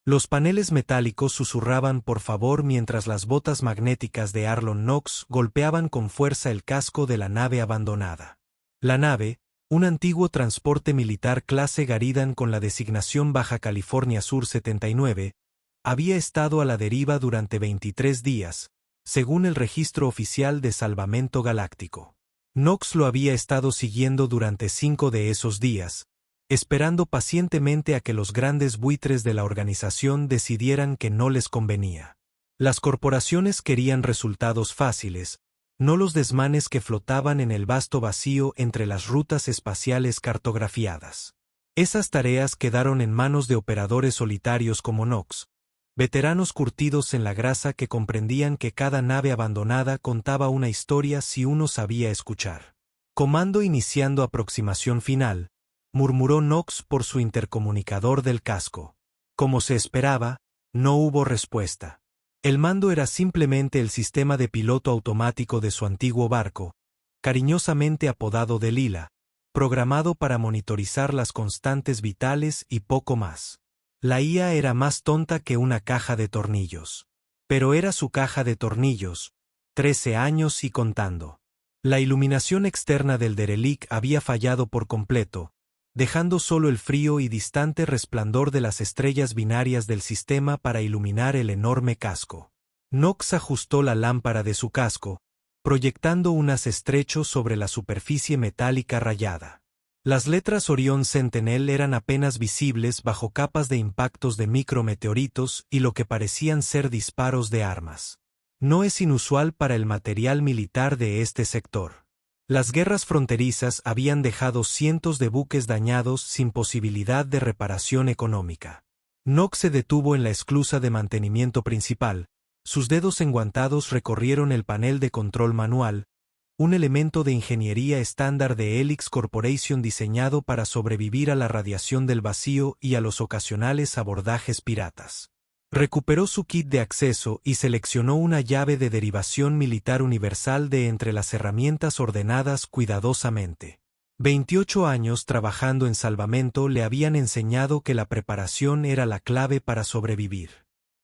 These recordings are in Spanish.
Los paneles metálicos susurraban por favor mientras las botas magnéticas de Arlon Knox golpeaban con fuerza el casco de la nave abandonada. La nave, un antiguo transporte militar clase Garidan con la designación Baja California Sur 79, había estado a la deriva durante 23 días, según el registro oficial de Salvamento Galáctico. Knox lo había estado siguiendo durante 5 de esos días, esperando pacientemente a que los grandes buitres de la organización decidieran que no les convenía. Las corporaciones querían resultados fáciles, no los desmanes que flotaban en el vasto vacío entre las rutas espaciales cartografiadas. Esas tareas quedaron en manos de operadores solitarios como Knox, veteranos curtidos en la grasa que comprendían que cada nave abandonada contaba una historia si uno sabía escuchar. Comando iniciando aproximación final, murmuró Knox por su intercomunicador del casco. Como se esperaba, no hubo respuesta. El mando era simplemente el sistema de piloto automático de su antiguo barco, cariñosamente apodado Delilah, programado para monitorizar las constantes vitales y poco más. La IA era más tonta que una caja de tornillos. Pero era su caja de tornillos, 13 años y contando. La iluminación externa del derelict había fallado por completo, dejando solo el frío y distante resplandor de las estrellas binarias del sistema para iluminar el enorme casco. Knox ajustó la lámpara de su casco, proyectando un haz estrecho sobre la superficie metálica rayada. Las letras Orion Sentinel eran apenas visibles bajo capas de impactos de micrometeoritos y lo que parecían ser disparos de armas. No es inusual para el material militar de este sector. Las guerras fronterizas habían dejado cientos de buques dañados sin posibilidad de reparación económica. Knox se detuvo en la esclusa de mantenimiento principal, sus dedos enguantados recorrieron el panel de control manual, un elemento de ingeniería estándar de Helix Corporation diseñado para sobrevivir a la radiación del vacío y a los ocasionales abordajes piratas. Recuperó su kit de acceso y seleccionó una llave de derivación militar universal de entre las herramientas ordenadas cuidadosamente. 28 años trabajando en salvamento le habían enseñado que la preparación era la clave para sobrevivir.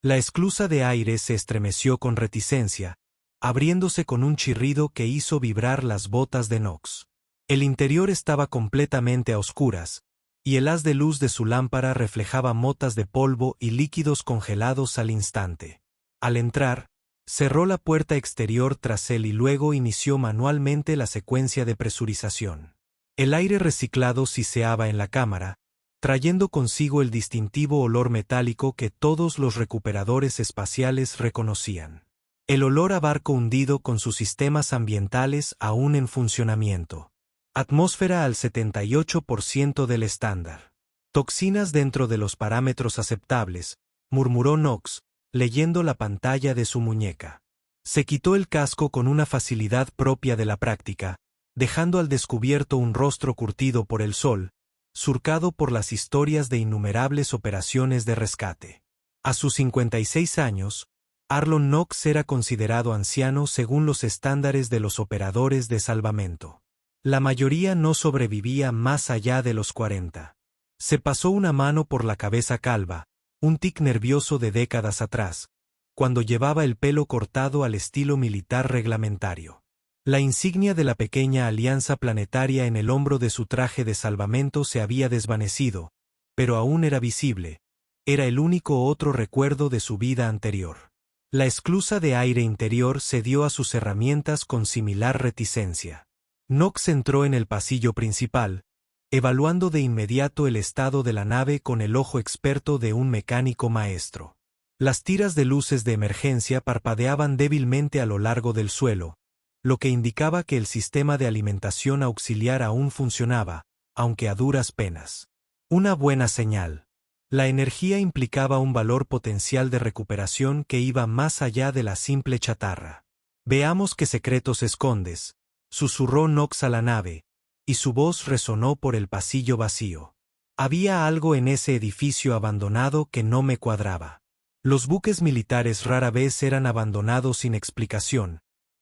La esclusa de aire se estremeció con reticencia, abriéndose con un chirrido que hizo vibrar las botas de Knox. El interior estaba completamente a oscuras, y el haz de luz de su lámpara reflejaba motas de polvo y líquidos congelados al instante. Al entrar, cerró la puerta exterior tras él y luego inició manualmente la secuencia de presurización. El aire reciclado siseaba en la cámara, trayendo consigo el distintivo olor metálico que todos los recuperadores espaciales reconocían. El olor a barco hundido con sus sistemas ambientales aún en funcionamiento. Atmósfera al 78% del estándar. Toxinas dentro de los parámetros aceptables, murmuró Knox, leyendo la pantalla de su muñeca. Se quitó el casco con una facilidad propia de la práctica, dejando al descubierto un rostro curtido por el sol, surcado por las historias de innumerables operaciones de rescate. A sus 56 años, Arlon Knox era considerado anciano según los estándares de los operadores de salvamento. La mayoría no sobrevivía más allá de los 40. Se pasó una mano por la cabeza calva, un tic nervioso de décadas atrás, cuando llevaba el pelo cortado al estilo militar reglamentario. La insignia de la pequeña alianza planetaria en el hombro de su traje de salvamento se había desvanecido, pero aún era visible. Era el único otro recuerdo de su vida anterior. La esclusa de aire interior cedió a sus herramientas con similar reticencia. Knox entró en el pasillo principal, evaluando de inmediato el estado de la nave con el ojo experto de un mecánico maestro. Las tiras de luces de emergencia parpadeaban débilmente a lo largo del suelo, lo que indicaba que el sistema de alimentación auxiliar aún funcionaba, aunque a duras penas. Una buena señal. La energía implicaba un valor potencial de recuperación que iba más allá de la simple chatarra. Veamos qué secretos escondes, susurró Knox a la nave, y su voz resonó por el pasillo vacío. Había algo en ese edificio abandonado que no me cuadraba. Los buques militares rara vez eran abandonados sin explicación,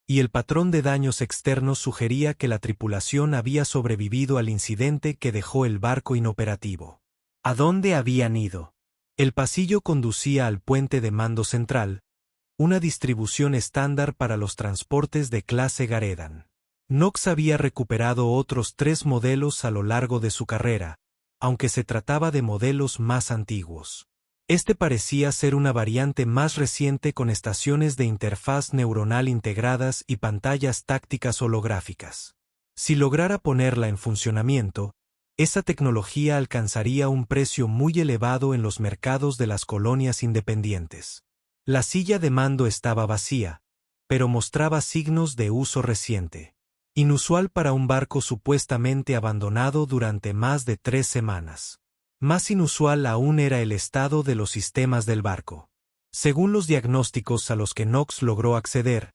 y el patrón de daños externos sugería que la tripulación había sobrevivido al incidente que dejó el barco inoperativo. ¿A dónde habían ido? El pasillo conducía al puente de mando central, una distribución estándar para los transportes de clase Garedan. Knox había recuperado otros 3 modelos a lo largo de su carrera, aunque se trataba de modelos más antiguos. Este parecía ser una variante más reciente con estaciones de interfaz neuronal integradas y pantallas tácticas holográficas. Si lograra ponerla en funcionamiento, esa tecnología alcanzaría un precio muy elevado en los mercados de las colonias independientes. La silla de mando estaba vacía, pero mostraba signos de uso reciente. Inusual para un barco supuestamente abandonado durante más de 3 semanas. Más inusual aún era el estado de los sistemas del barco. Según los diagnósticos a los que Knox logró acceder,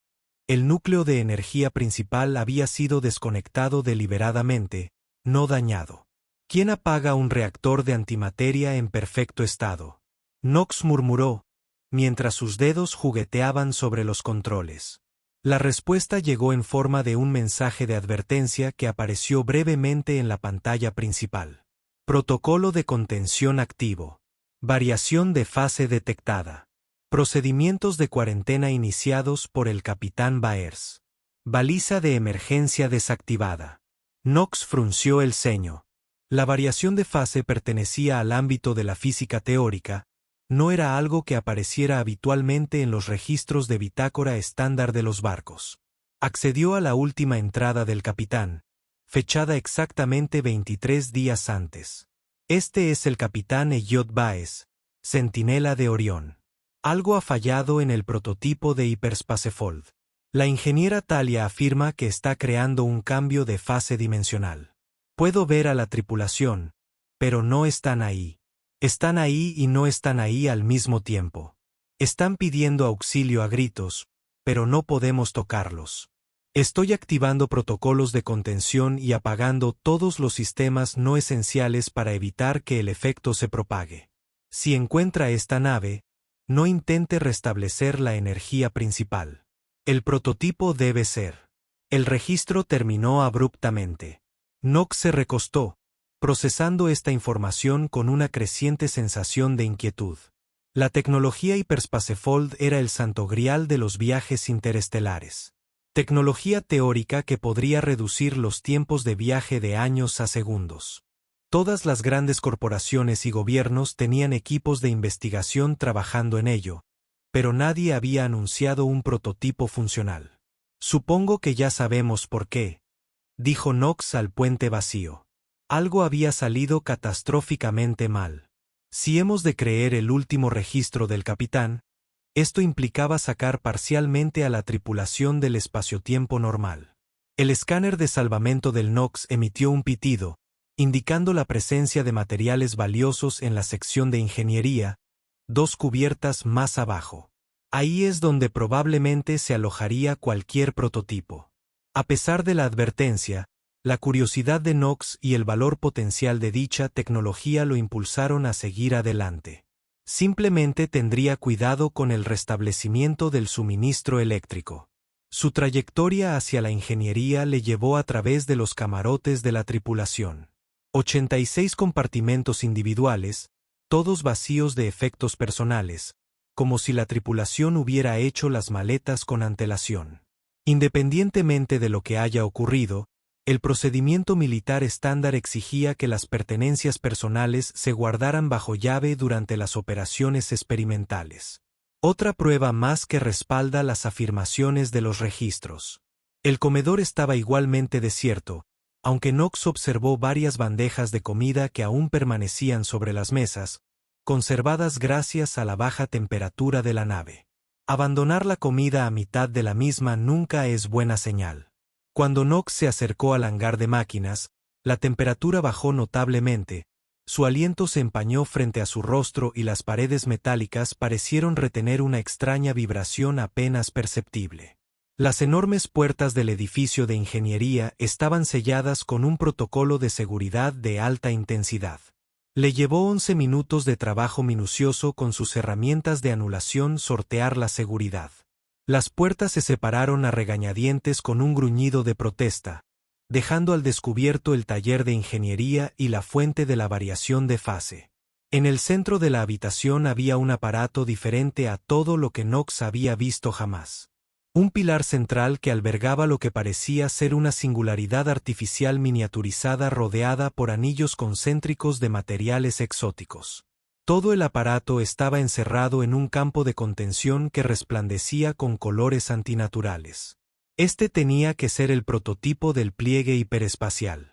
el núcleo de energía principal había sido desconectado deliberadamente, no dañado. ¿Quién apaga un reactor de antimateria en perfecto estado? Knox murmuró, mientras sus dedos jugueteaban sobre los controles. La respuesta llegó en forma de un mensaje de advertencia que apareció brevemente en la pantalla principal. Protocolo de contención activo. Variación de fase detectada. Procedimientos de cuarentena iniciados por el capitán Baers. Baliza de emergencia desactivada. Knox frunció el ceño. La variación de fase pertenecía al ámbito de la física teórica, no era algo que apareciera habitualmente en los registros de bitácora estándar de los barcos. Accedió a la última entrada del capitán, fechada exactamente 23 días antes. Este es el capitán Elliot Baez, centinela de Orión. Algo ha fallado en el prototipo de Hyperspacefold. La ingeniera Talia afirma que está creando un cambio de fase dimensional. Puedo ver a la tripulación, pero no están ahí. Están ahí y no están ahí al mismo tiempo. Están pidiendo auxilio a gritos, pero no podemos tocarlos. Estoy activando protocolos de contención y apagando todos los sistemas no esenciales para evitar que el efecto se propague. Si encuentra esta nave, no intente restablecer la energía principal. El prototipo debe ser. El registro terminó abruptamente. Knox se recostó, procesando esta información con una creciente sensación de inquietud. La tecnología Hyperspacefold era el santo grial de los viajes interestelares. Tecnología teórica que podría reducir los tiempos de viaje de años a segundos. Todas las grandes corporaciones y gobiernos tenían equipos de investigación trabajando en ello, pero nadie había anunciado un prototipo funcional. Supongo que ya sabemos por qué, dijo Knox al puente vacío. Algo había salido catastróficamente mal. Si hemos de creer el último registro del capitán, esto implicaba sacar parcialmente a la tripulación del espaciotiempo normal. El escáner de salvamento del Knox emitió un pitido, indicando la presencia de materiales valiosos en la sección de ingeniería, 2 cubiertas más abajo. Ahí es donde probablemente se alojaría cualquier prototipo. A pesar de la advertencia, la curiosidad de Knox y el valor potencial de dicha tecnología lo impulsaron a seguir adelante. Simplemente tendría cuidado con el restablecimiento del suministro eléctrico. Su trayectoria hacia la ingeniería le llevó a través de los camarotes de la tripulación. 86 compartimentos individuales, todos vacíos de efectos personales, como si la tripulación hubiera hecho las maletas con antelación. Independientemente de lo que haya ocurrido, el procedimiento militar estándar exigía que las pertenencias personales se guardaran bajo llave durante las operaciones experimentales. Otra prueba más que respalda las afirmaciones de los registros. El comedor estaba igualmente desierto, aunque Knox observó varias bandejas de comida que aún permanecían sobre las mesas, conservadas gracias a la baja temperatura de la nave. Abandonar la comida a mitad de la misma nunca es buena señal. Cuando Knox se acercó al hangar de máquinas, la temperatura bajó notablemente, su aliento se empañó frente a su rostro y las paredes metálicas parecieron retener una extraña vibración apenas perceptible. Las enormes puertas del edificio de ingeniería estaban selladas con un protocolo de seguridad de alta intensidad. Le llevó 11 minutos de trabajo minucioso con sus herramientas de anulación sortear la seguridad. Las puertas se separaron a regañadientes con un gruñido de protesta, dejando al descubierto el taller de ingeniería y la fuente de la variación de fase. En el centro de la habitación había un aparato diferente a todo lo que Knox había visto jamás. Un pilar central que albergaba lo que parecía ser una singularidad artificial miniaturizada rodeada por anillos concéntricos de materiales exóticos. Todo el aparato estaba encerrado en un campo de contención que resplandecía con colores antinaturales. Este tenía que ser el prototipo del pliegue hiperespacial.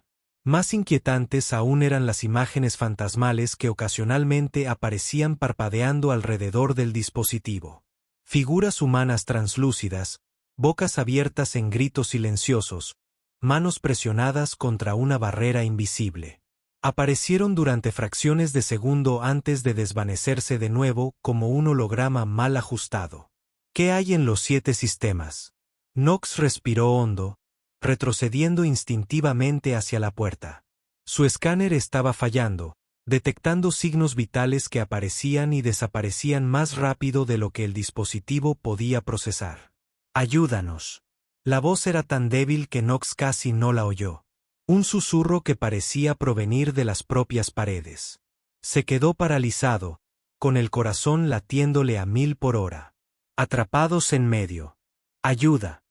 Más inquietantes aún eran las imágenes fantasmales que ocasionalmente aparecían parpadeando alrededor del dispositivo. Figuras humanas translúcidas, bocas abiertas en gritos silenciosos, manos presionadas contra una barrera invisible. Aparecieron durante fracciones de segundo antes de desvanecerse de nuevo como un holograma mal ajustado. ¿Qué hay en los 7 sistemas? Knox respiró hondo, retrocediendo instintivamente hacia la puerta. Su escáner estaba fallando, detectando signos vitales que aparecían y desaparecían más rápido de lo que el dispositivo podía procesar. «Ayúdanos». La voz era tan débil que Knox casi no la oyó. Un susurro que parecía provenir de las propias paredes. Se quedó paralizado, con el corazón latiéndole a 1000 por hora. Atrapados en medio. «Ayuda».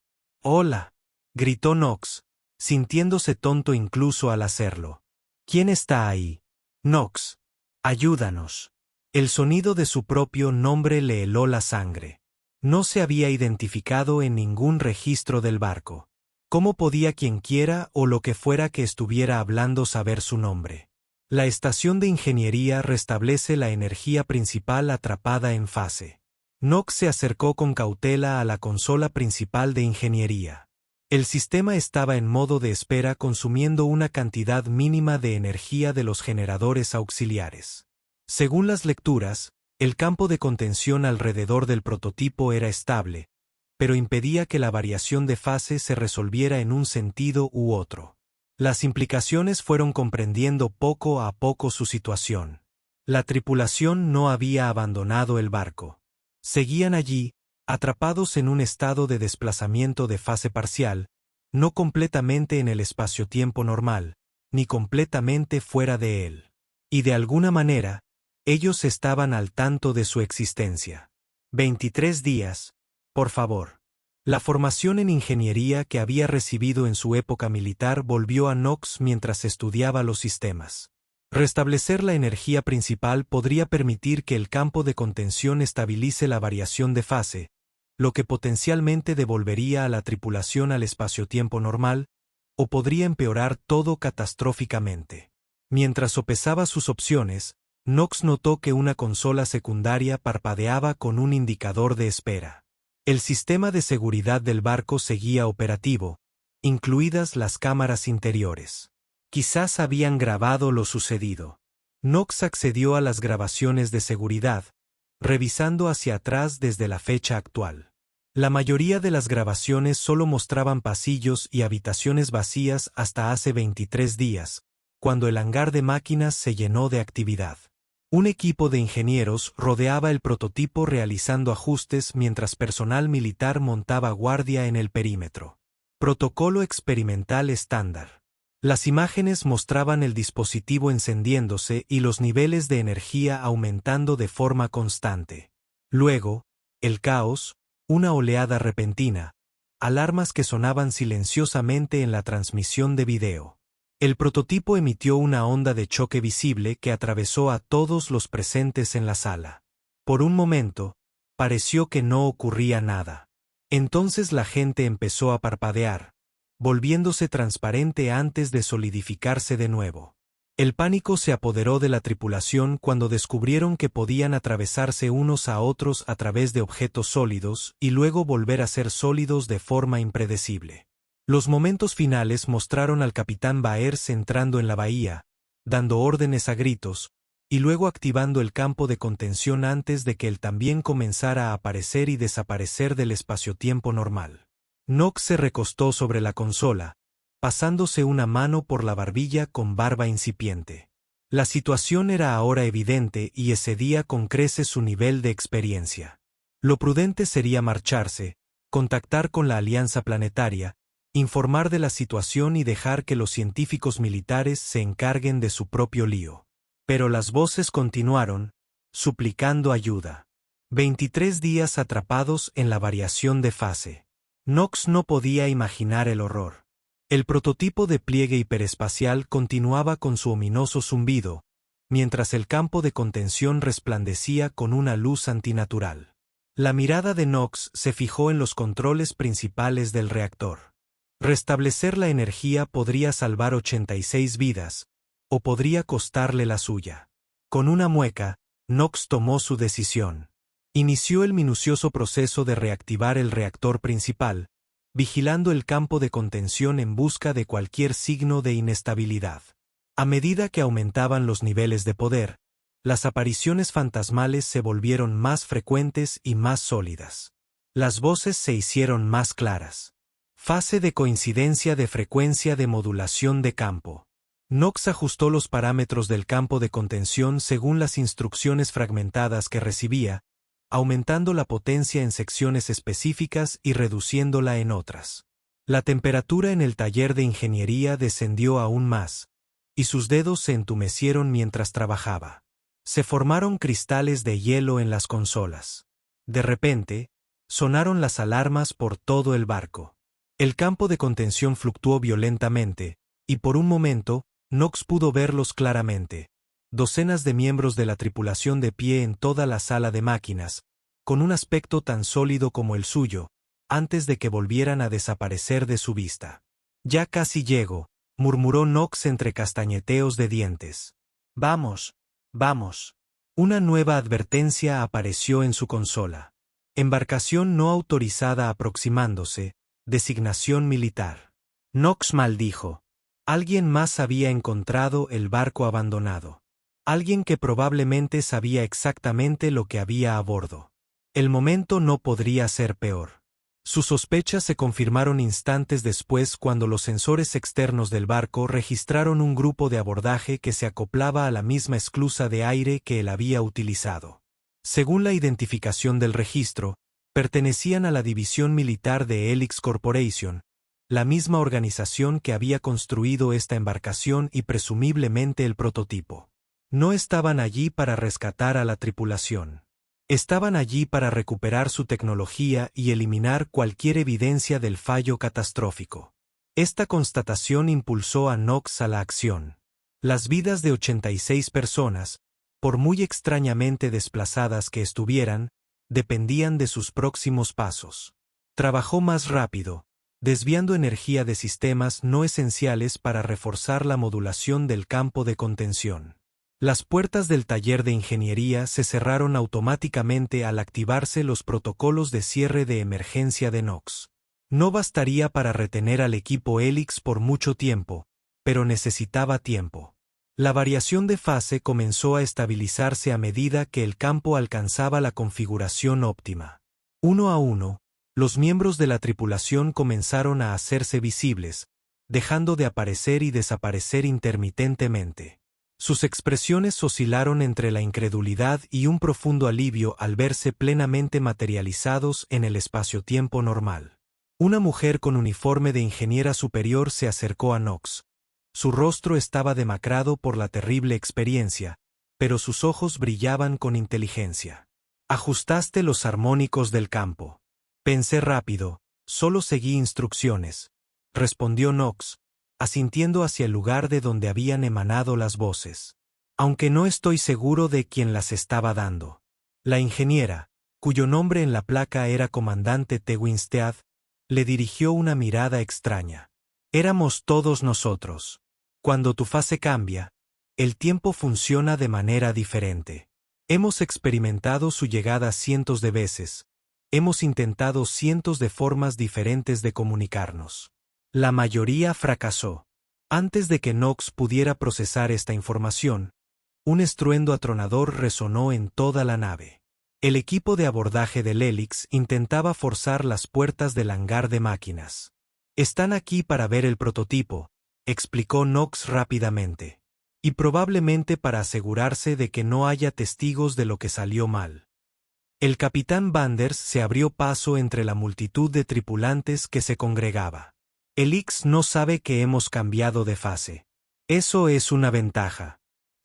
«Hola», gritó Knox, sintiéndose tonto incluso al hacerlo. «¿Quién está ahí?» «Knox. Ayúdanos». El sonido de su propio nombre le heló la sangre. No se había identificado en ningún registro del barco. ¿Cómo podía quienquiera o lo que fuera que estuviera hablando saber su nombre? La estación de ingeniería restablece la energía principal atrapada en fase. Knox se acercó con cautela a la consola principal de ingeniería. El sistema estaba en modo de espera consumiendo una cantidad mínima de energía de los generadores auxiliares. Según las lecturas, el campo de contención alrededor del prototipo era estable, pero impedía que la variación de fase se resolviera en un sentido u otro. Las implicaciones fueron comprendiendo poco a poco su situación. La tripulación no había abandonado el barco. Seguían allí, atrapados en un estado de desplazamiento de fase parcial, no completamente en el espacio-tiempo normal, ni completamente fuera de él. Y de alguna manera, ellos estaban al tanto de su existencia. 23 días. Por favor. La formación en ingeniería que había recibido en su época militar volvió a Knox mientras estudiaba los sistemas. Restablecer la energía principal podría permitir que el campo de contención estabilice la variación de fase, lo que potencialmente devolvería a la tripulación al espacio-tiempo normal, o podría empeorar todo catastróficamente. Mientras sopesaba sus opciones, Knox notó que una consola secundaria parpadeaba con un indicador de espera. El sistema de seguridad del barco seguía operativo, incluidas las cámaras interiores. Quizás habían grabado lo sucedido. Knox accedió a las grabaciones de seguridad, revisando hacia atrás desde la fecha actual. La mayoría de las grabaciones solo mostraban pasillos y habitaciones vacías hasta hace 23 días, cuando el hangar de máquinas se llenó de actividad. Un equipo de ingenieros rodeaba el prototipo realizando ajustes mientras personal militar montaba guardia en el perímetro. Protocolo experimental estándar. Las imágenes mostraban el dispositivo encendiéndose y los niveles de energía aumentando de forma constante. Luego, el caos, una oleada repentina, alarmas que sonaban silenciosamente en la transmisión de video. El prototipo emitió una onda de choque visible que atravesó a todos los presentes en la sala. Por un momento, pareció que no ocurría nada. Entonces la gente empezó a parpadear, volviéndose transparente antes de solidificarse de nuevo. El pánico se apoderó de la tripulación cuando descubrieron que podían atravesarse unos a otros a través de objetos sólidos y luego volver a ser sólidos de forma impredecible. Los momentos finales mostraron al capitán Baers entrando en la bahía, dando órdenes a gritos, y luego activando el campo de contención antes de que él también comenzara a aparecer y desaparecer del espacio-tiempo normal. Knox se recostó sobre la consola, pasándose una mano por la barbilla con barba incipiente. La situación era ahora evidente y excedía con creces su nivel de experiencia. Lo prudente sería marcharse, contactar con la Alianza Planetaria, informar de la situación y dejar que los científicos militares se encarguen de su propio lío. Pero las voces continuaron, suplicando ayuda. 23 días atrapados en la variación de fase. Knox no podía imaginar el horror. El prototipo de pliegue hiperespacial continuaba con su ominoso zumbido, mientras el campo de contención resplandecía con una luz antinatural. La mirada de Knox se fijó en los controles principales del reactor. Restablecer la energía podría salvar 86 vidas, o podría costarle la suya. Con una mueca, Knox tomó su decisión. Inició el minucioso proceso de reactivar el reactor principal, vigilando el campo de contención en busca de cualquier signo de inestabilidad. A medida que aumentaban los niveles de poder, las apariciones fantasmales se volvieron más frecuentes y más sólidas. Las voces se hicieron más claras. Fase de coincidencia de frecuencia de modulación de campo. Knox ajustó los parámetros del campo de contención según las instrucciones fragmentadas que recibía, aumentando la potencia en secciones específicas y reduciéndola en otras. La temperatura en el taller de ingeniería descendió aún más, y sus dedos se entumecieron mientras trabajaba. Se formaron cristales de hielo en las consolas. De repente, sonaron las alarmas por todo el barco. El campo de contención fluctuó violentamente, y por un momento, Knox pudo verlos claramente. Docenas de miembros de la tripulación de pie en toda la sala de máquinas, con un aspecto tan sólido como el suyo, antes de que volvieran a desaparecer de su vista. «Ya casi llego», murmuró Knox entre castañeteos de dientes. «Vamos, vamos». Una nueva advertencia apareció en su consola. Embarcación no autorizada aproximándose, designación militar. Knox maldijo. Alguien más había encontrado el barco abandonado. Alguien que probablemente sabía exactamente lo que había a bordo. El momento no podría ser peor. Sus sospechas se confirmaron instantes después cuando los sensores externos del barco registraron un grupo de abordaje que se acoplaba a la misma esclusa de aire que él había utilizado. Según la identificación del registro, pertenecían a la división militar de Helix Corporation, la misma organización que había construido esta embarcación y presumiblemente el prototipo. No estaban allí para rescatar a la tripulación. Estaban allí para recuperar su tecnología y eliminar cualquier evidencia del fallo catastrófico. Esta constatación impulsó a Knox a la acción. Las vidas de 86 personas, por muy extrañamente desplazadas que estuvieran, dependían de sus próximos pasos. Trabajó más rápido, desviando energía de sistemas no esenciales para reforzar la modulación del campo de contención. Las puertas del taller de ingeniería se cerraron automáticamente al activarse los protocolos de cierre de emergencia de Knox. No bastaría para retener al equipo Helix por mucho tiempo, pero necesitaba tiempo. La variación de fase comenzó a estabilizarse a medida que el campo alcanzaba la configuración óptima. Uno a uno, los miembros de la tripulación comenzaron a hacerse visibles, dejando de aparecer y desaparecer intermitentemente. Sus expresiones oscilaron entre la incredulidad y un profundo alivio al verse plenamente materializados en el espacio-tiempo normal. Una mujer con uniforme de ingeniera superior se acercó a Knox. Su rostro estaba demacrado por la terrible experiencia, pero sus ojos brillaban con inteligencia. «Ajustaste los armónicos del campo». «Pensé rápido, solo seguí instrucciones», respondió Knox, asintiendo hacia el lugar de donde habían emanado las voces. «Aunque no estoy seguro de quién las estaba dando». La ingeniera, cuyo nombre en la placa era Comandante T. Winstead, le dirigió una mirada extraña. «Éramos todos nosotros. Cuando tu fase cambia, el tiempo funciona de manera diferente. Hemos experimentado su llegada cientos de veces. Hemos intentado cientos de formas diferentes de comunicarnos. La mayoría fracasó». Antes de que Knox pudiera procesar esta información, un estruendo atronador resonó en toda la nave. El equipo de abordaje del Helix intentaba forzar las puertas del hangar de máquinas. «Están aquí para ver el prototipo», explicó Knox rápidamente. «Y probablemente para asegurarse de que no haya testigos de lo que salió mal». El capitán Vanders se abrió paso entre la multitud de tripulantes que se congregaba. «Helix no sabe que hemos cambiado de fase. Eso es una ventaja.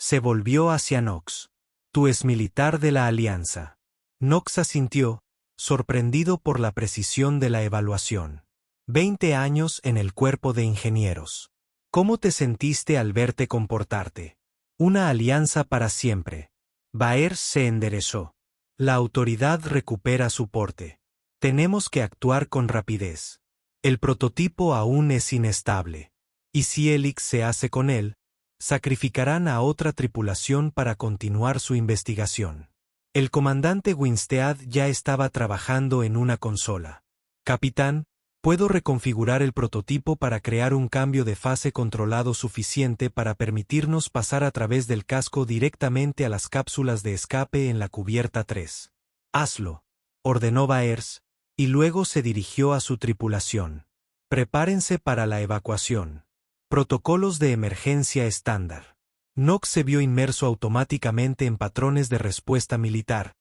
Se volvió hacia Knox. Tú es militar de la Alianza. Knox asintió, sorprendido por la precisión de la evaluación. 20 años en el cuerpo de ingenieros. ¿Cómo te sentiste al verte comportarte? Una alianza para siempre. Baer se enderezó. La autoridad recupera su porte. Tenemos que actuar con rapidez. El prototipo aún es inestable. Y si Helix se hace con él, sacrificarán a otra tripulación para continuar su investigación. El comandante Winstead ya estaba trabajando en una consola. Capitán, puedo reconfigurar el prototipo para crear un cambio de fase controlado suficiente para permitirnos pasar a través del casco directamente a las cápsulas de escape en la cubierta 3. Hazlo, ordenó Baers, y luego se dirigió a su tripulación. Prepárense para la evacuación. Protocolos de emergencia estándar. Knox se vio inmerso automáticamente en patrones de respuesta militar,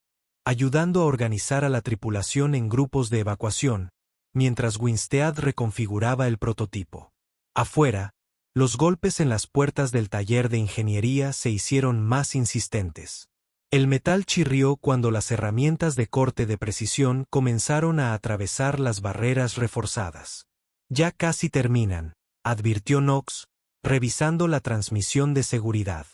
ayudando a organizar a la tripulación en grupos de evacuación, mientras Winstead reconfiguraba el prototipo. Afuera, los golpes en las puertas del taller de ingeniería se hicieron más insistentes. El metal chirrió cuando las herramientas de corte de precisión comenzaron a atravesar las barreras reforzadas. Ya casi terminan, advirtió Knox, revisando la transmisión de seguridad.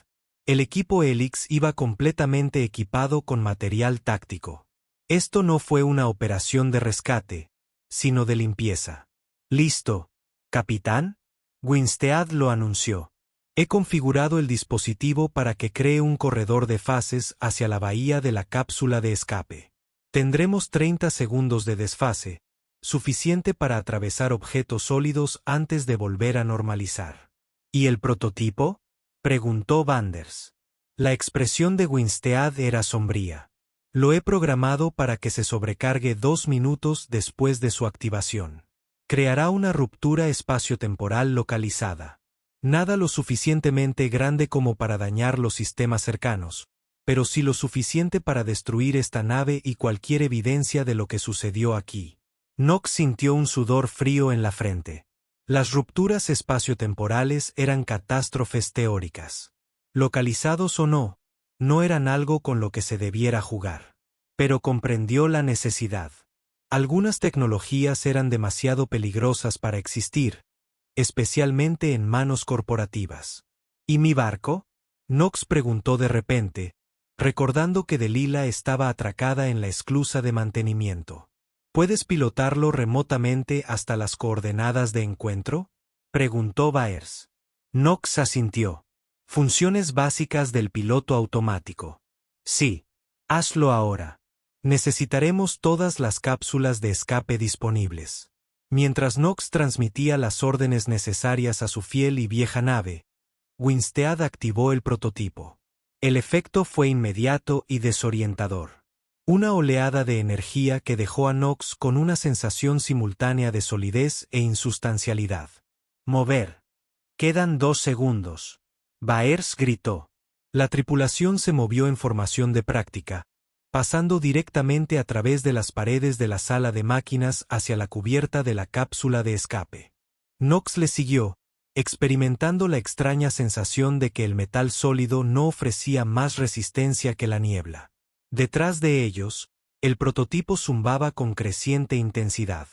El equipo Helix iba completamente equipado con material táctico. Esto no fue una operación de rescate, sino de limpieza. ¿Listo, capitán? Winstead lo anunció. He configurado el dispositivo para que cree un corredor de fases hacia la bahía de la cápsula de escape. Tendremos 30 segundos de desfase, suficiente para atravesar objetos sólidos antes de volver a normalizar. ¿Y el prototipo?, preguntó Vanders. La expresión de Winstead era sombría. Lo he programado para que se sobrecargue 2 minutos después de su activación. Creará una ruptura espaciotemporal localizada. Nada lo suficientemente grande como para dañar los sistemas cercanos, pero sí lo suficiente para destruir esta nave y cualquier evidencia de lo que sucedió aquí. Knox sintió un sudor frío en la frente. Las rupturas espaciotemporales eran catástrofes teóricas. Localizados o no, no eran algo con lo que se debiera jugar. Pero comprendió la necesidad. Algunas tecnologías eran demasiado peligrosas para existir, especialmente en manos corporativas. ¿Y mi barco?, Knox preguntó de repente, recordando que Delilah estaba atracada en la esclusa de mantenimiento. ¿Puedes pilotarlo remotamente hasta las coordenadas de encuentro?, preguntó Baers. Knox asintió. Funciones básicas del piloto automático. Sí. Hazlo ahora. Necesitaremos todas las cápsulas de escape disponibles. Mientras Knox transmitía las órdenes necesarias a su fiel y vieja nave, Winstead activó el prototipo. El efecto fue inmediato y desorientador. Una oleada de energía que dejó a Knox con una sensación simultánea de solidez e insustancialidad. Mover. Quedan 2 segundos. Baers gritó. La tripulación se movió en formación de práctica, pasando directamente a través de las paredes de la sala de máquinas hacia la cubierta de la cápsula de escape. Knox le siguió, experimentando la extraña sensación de que el metal sólido no ofrecía más resistencia que la niebla. Detrás de ellos, el prototipo zumbaba con creciente intensidad.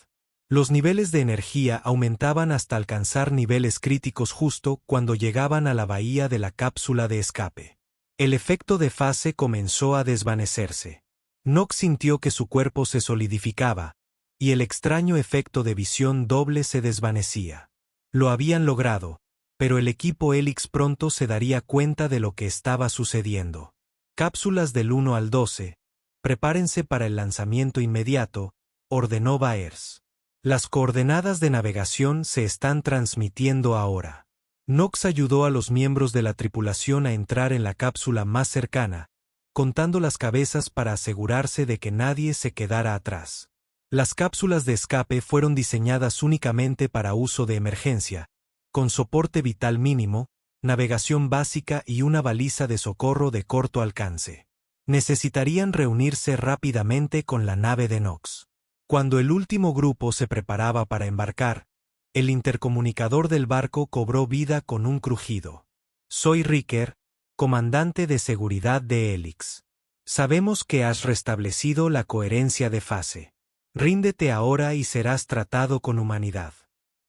Los niveles de energía aumentaban hasta alcanzar niveles críticos justo cuando llegaban a la bahía de la cápsula de escape. El efecto de fase comenzó a desvanecerse. Knox sintió que su cuerpo se solidificaba, y el extraño efecto de visión doble se desvanecía. Lo habían logrado, pero el equipo Helix pronto se daría cuenta de lo que estaba sucediendo. Cápsulas del 1 al 12, prepárense para el lanzamiento inmediato, ordenó Baers. Las coordenadas de navegación se están transmitiendo ahora. Knox ayudó a los miembros de la tripulación a entrar en la cápsula más cercana, contando las cabezas para asegurarse de que nadie se quedara atrás. Las cápsulas de escape fueron diseñadas únicamente para uso de emergencia, con soporte vital mínimo, navegación básica y una baliza de socorro de corto alcance. Necesitarían reunirse rápidamente con la nave de Knox. Cuando el último grupo se preparaba para embarcar, el intercomunicador del barco cobró vida con un crujido. Soy Riker, comandante de seguridad de Helix. Sabemos que has restablecido la coherencia de fase. Ríndete ahora y serás tratado con humanidad.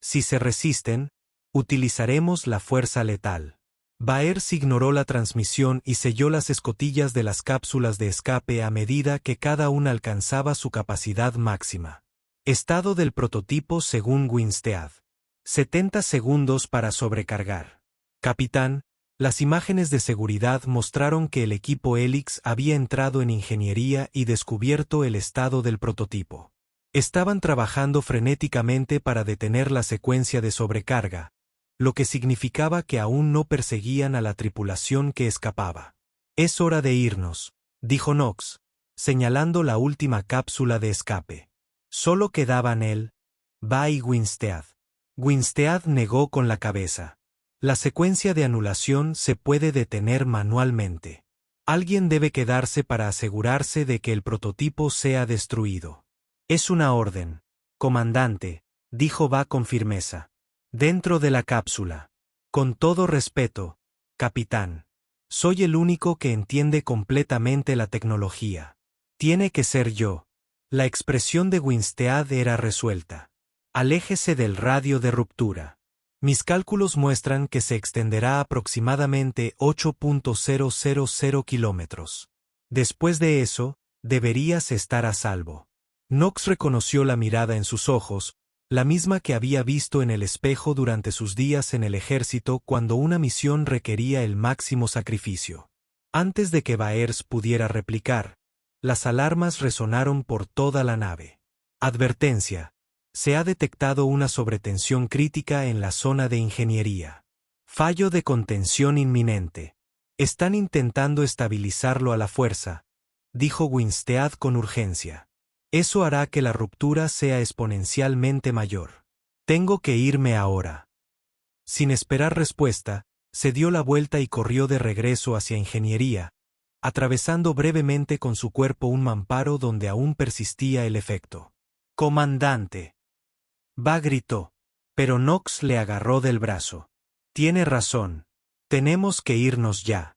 Si se resisten, utilizaremos la fuerza letal. Baers ignoró la transmisión y selló las escotillas de las cápsulas de escape a medida que cada una alcanzaba su capacidad máxima. Estado del prototipo según Winstead. 70 segundos para sobrecargar. Capitán, las imágenes de seguridad mostraron que el equipo Helix había entrado en ingeniería y descubierto el estado del prototipo. Estaban trabajando frenéticamente para detener la secuencia de sobrecarga, lo que significaba que aún no perseguían a la tripulación que escapaba. Es hora de irnos, dijo Knox, señalando la última cápsula de escape. Solo quedaban él, Ba y Winstead. Winstead negó con la cabeza. La secuencia de anulación se puede detener manualmente. Alguien debe quedarse para asegurarse de que el prototipo sea destruido. Es una orden, comandante, dijo Ba con firmeza. Dentro de la cápsula. Con todo respeto, capitán. Soy el único que entiende completamente la tecnología. Tiene que ser yo. La expresión de Winstead era resuelta. Aléjese del radio de ruptura. Mis cálculos muestran que se extenderá aproximadamente 8.000 kilómetros. Después de eso, deberías estar a salvo. Knox reconoció la mirada en sus ojos, la misma que había visto en el espejo durante sus días en el ejército cuando una misión requería el máximo sacrificio. Antes de que Baers pudiera replicar, las alarmas resonaron por toda la nave. Advertencia. Se ha detectado una sobretensión crítica en la zona de ingeniería. Fallo de contención inminente. Están intentando estabilizarlo a la fuerza, dijo Winstead con urgencia. Eso hará que la ruptura sea exponencialmente mayor. Tengo que irme ahora. Sin esperar respuesta, se dio la vuelta y corrió de regreso hacia ingeniería, atravesando brevemente con su cuerpo un mamparo donde aún persistía el efecto. «Comandante». Ba gritó, pero Knox le agarró del brazo. «Tiene razón. Tenemos que irnos ya».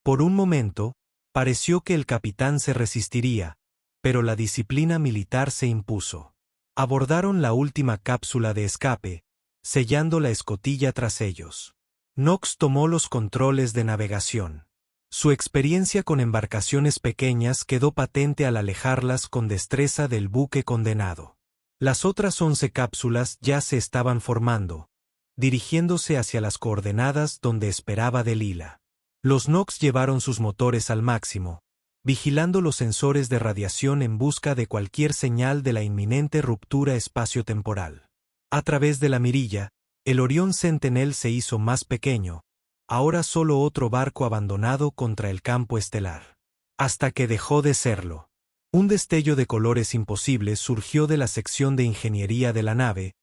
Por un momento, pareció que el capitán se resistiría, pero la disciplina militar se impuso. Abordaron la última cápsula de escape, sellando la escotilla tras ellos. Knox tomó los controles de navegación. Su experiencia con embarcaciones pequeñas quedó patente al alejarlas con destreza del buque condenado. Las otras 11 cápsulas ya se estaban formando, dirigiéndose hacia las coordenadas donde esperaba Delilah. Los Knox llevaron sus motores al máximo, vigilando los sensores de radiación en busca de cualquier señal de la inminente ruptura espaciotemporal. A través de la mirilla, el Orión Sentinel se hizo más pequeño, ahora solo otro barco abandonado contra el campo estelar. Hasta que dejó de serlo. Un destello de colores imposibles surgió de la sección de ingeniería de la nave,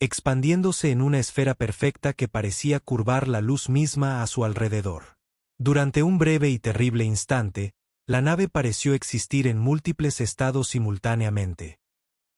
expandiéndose en una esfera perfecta que parecía curvar la luz misma a su alrededor. Durante un breve y terrible instante, la nave pareció existir en múltiples estados simultáneamente.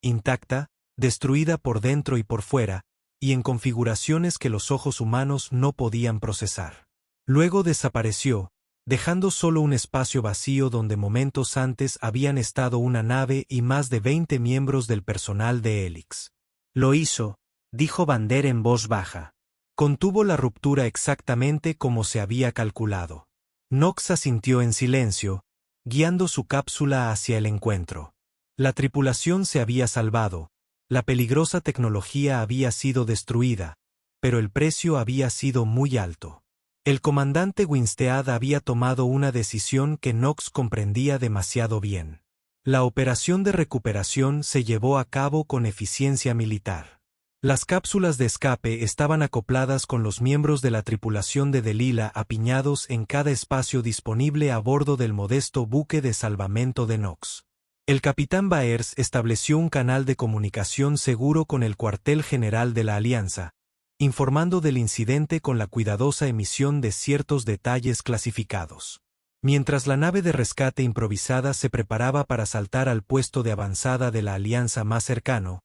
Intacta, destruida por dentro y por fuera, y en configuraciones que los ojos humanos no podían procesar. Luego desapareció, dejando solo un espacio vacío donde momentos antes habían estado una nave y más de 20 miembros del personal de Helix. «Lo hizo», dijo Vander en voz baja. Contuvo la ruptura exactamente como se había calculado. Knox asintió en silencio, guiando su cápsula hacia el encuentro. La tripulación se había salvado, la peligrosa tecnología había sido destruida, pero el precio había sido muy alto. El comandante Winstead había tomado una decisión que Knox comprendía demasiado bien. La operación de recuperación se llevó a cabo con eficiencia militar. Las cápsulas de escape estaban acopladas con los miembros de la tripulación de Delilah apiñados en cada espacio disponible a bordo del modesto buque de salvamento de Knox. El capitán Baers estableció un canal de comunicación seguro con el cuartel general de la Alianza, informando del incidente con la cuidadosa emisión de ciertos detalles clasificados. Mientras la nave de rescate improvisada se preparaba para saltar al puesto de avanzada de la Alianza más cercano,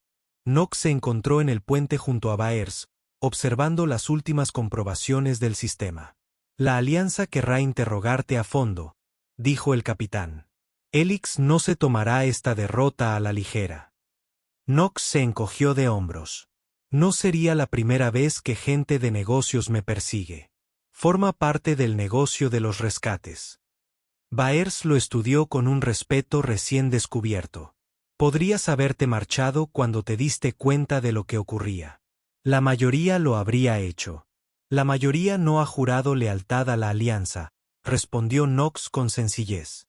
Knox se encontró en el puente junto a Baers, observando las últimas comprobaciones del sistema. La Alianza querrá interrogarte a fondo, dijo el capitán. Helix no se tomará esta derrota a la ligera. Knox se encogió de hombros. No sería la primera vez que gente de negocios me persigue. Forma parte del negocio de los rescates. Baers lo estudió con un respeto recién descubierto. Podrías haberte marchado cuando te diste cuenta de lo que ocurría. La mayoría lo habría hecho. La mayoría no ha jurado lealtad a la Alianza, respondió Knox con sencillez.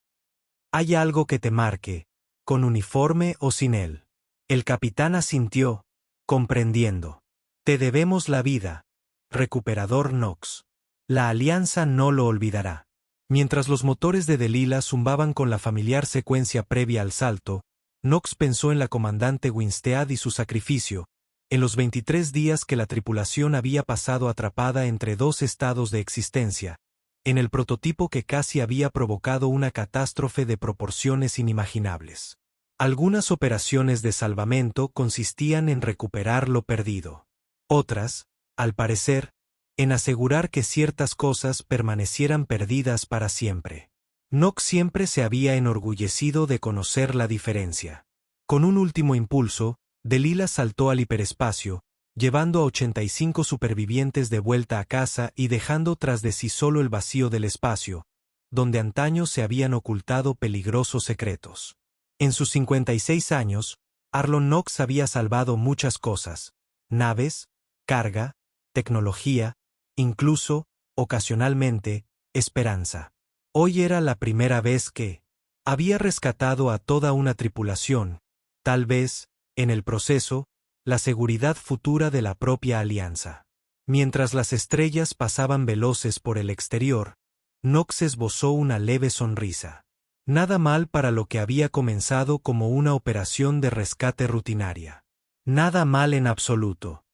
Hay algo que te marque, con uniforme o sin él. El capitán asintió, comprendiendo. Te debemos la vida, recuperador Knox. La Alianza no lo olvidará. Mientras los motores de Delilah zumbaban con la familiar secuencia previa al salto, Knox pensó en la comandante Winstead y su sacrificio, en los 23 días que la tripulación había pasado atrapada entre dos estados de existencia, en el prototipo que casi había provocado una catástrofe de proporciones inimaginables. Algunas operaciones de salvamento consistían en recuperar lo perdido. Otras, al parecer, en asegurar que ciertas cosas permanecieran perdidas para siempre. Knox siempre se había enorgullecido de conocer la diferencia. Con un último impulso, Delilah saltó al hiperespacio, llevando a 85 supervivientes de vuelta a casa y dejando tras de sí solo el vacío del espacio, donde antaño se habían ocultado peligrosos secretos. En sus 56 años, Arlon Knox había salvado muchas cosas: naves, carga, tecnología, incluso, ocasionalmente, esperanza. Hoy era la primera vez que había rescatado a toda una tripulación, tal vez, en el proceso, la seguridad futura de la propia Alianza. Mientras las estrellas pasaban veloces por el exterior, Knox esbozó una leve sonrisa. Nada mal para lo que había comenzado como una operación de rescate rutinaria. Nada mal en absoluto.